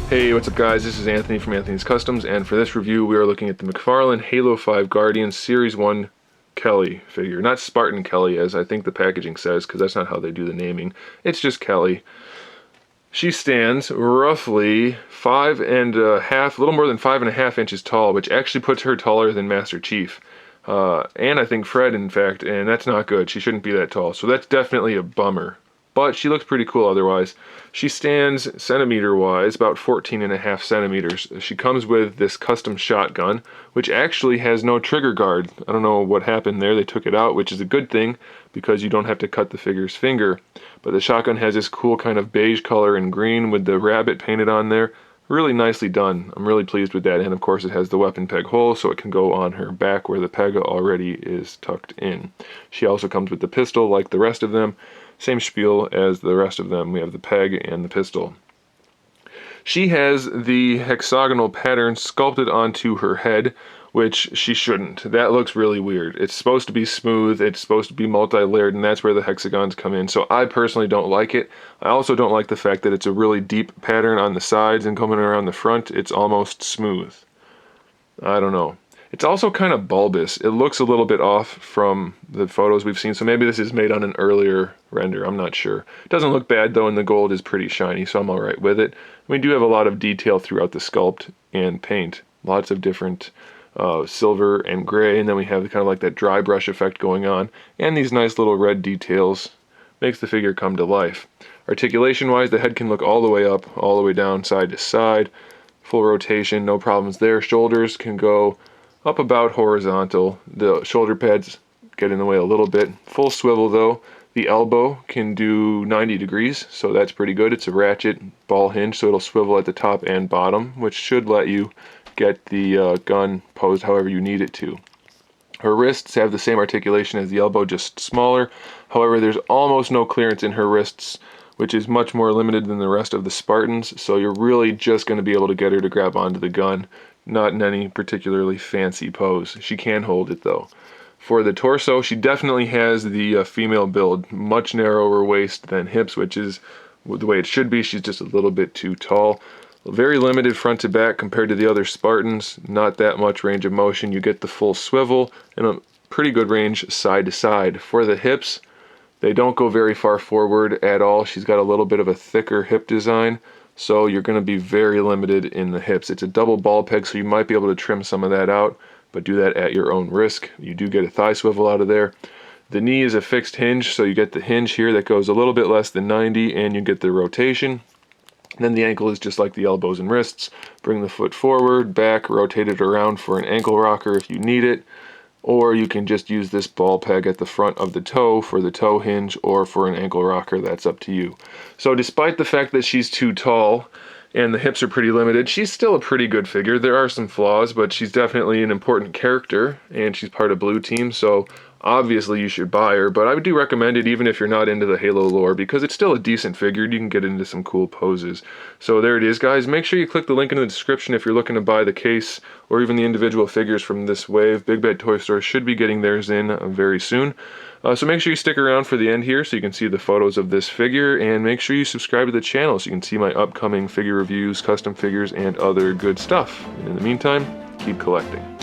Hey, what's up guys? This is Anthony from Anthony's Customs, and for this review we are looking at the McFarlane Halo 5 Guardian Series 1 Kelly figure. Not Spartan Kelly as I think the packaging says, because that's not how they do the naming. It's just Kelly. She stands roughly 5.5, a little more than 5.5 inches tall, which actually puts her taller than Master Chief. And I think Fred, in fact, and that's not good. She shouldn't be that tall, so that's definitely a bummer. But she looks pretty cool otherwise. She stands centimeter-wise about 14.5 centimeters. She comes with this custom shotgun, which actually has no trigger guard. I don't know what happened there. They took it out, which is a good thing because you don't have to cut the figure's finger. But the shotgun has this cool kind of beige color and green with the rabbit painted on there. Really nicely done. I'm really pleased with that. And of course it has the weapon peg hole so it can go on her back where the peg already is tucked in. She also comes with the pistol like the rest of them. Same spiel as the rest of them. We have the peg and the pistol. She has the hexagonal pattern sculpted onto her head, which she shouldn't. That looks really weird. It's supposed to be smooth, it's supposed to be multi-layered, and that's where the hexagons come in. So I personally don't like it. I also don't like the fact that it's a really deep pattern on the sides and coming around the front. It's almost smooth. I don't know. It's also kind of bulbous. It looks a little bit off from the photos we've seen, so maybe this is made on an earlier render, I'm not sure. It doesn't look bad though, and the gold is pretty shiny, so I'm alright with it. We do have a lot of detail throughout the sculpt and paint. Lots of different silver and gray, and then we have kind of like that dry brush effect going on, and these nice little red details. Makes the figure come to life. Articulation wise, the head can look all the way up, all the way down, side to side. Full rotation, no problems there. Shoulders can go up about horizontal. The shoulder pads get in the way a little bit. Full swivel though. The elbow can do 90 degrees, so that's pretty good. It's a ratchet ball hinge, so it'll swivel at the top and bottom, which should let you get the gun posed however you need it to. Her wrists have the same articulation as the elbow, just smaller. However, there's almost no clearance in her wrists, which is much more limited than the rest of the Spartans, so you're really just going to be able to get her to grab onto the gun. Not in any particularly fancy pose. She can hold it though. For the torso, she definitely has the female build. Much narrower waist than hips, which is the way it should be. She's just a little bit too tall. Very limited front to back compared to the other Spartans. Not that much range of motion. You get the full swivel and a pretty good range side to side. For the hips, they don't go very far forward at all. She's got a little bit of a thicker hip design. So you're going to be very limited in the hips. It's a double ball peg, so you might be able to trim some of that out, but do that at your own risk. You do get a thigh swivel out of there. The knee is a fixed hinge, so you get the hinge here that goes a little bit less than 90, and you get the rotation. And then the ankle is just like the elbows and wrists. Bring the foot forward, back, rotate it around for an ankle rocker if you need it. Or you can just use this ball peg at the front of the toe for the toe hinge, or for an ankle rocker. That's up to you. So despite the fact that she's too tall and the hips are pretty limited, she's still a pretty good figure. There are some flaws, but she's definitely an important character, and she's part of Blue Team, so obviously you should buy her. But I would do recommend it even if you're not into the Halo lore, because it's still a decent figure. You can get into some cool poses. So there it is, guys. Make sure you click the link in the description if you're looking to buy the case or even the individual figures from this wave. Big Bad Toy Store should be getting theirs in very soon. So make sure you stick around for the end here so you can see the photos of this figure, and make sure you subscribe to the channel so you can see my upcoming figure reviews, custom figures, and other good stuff. And in the meantime, keep collecting.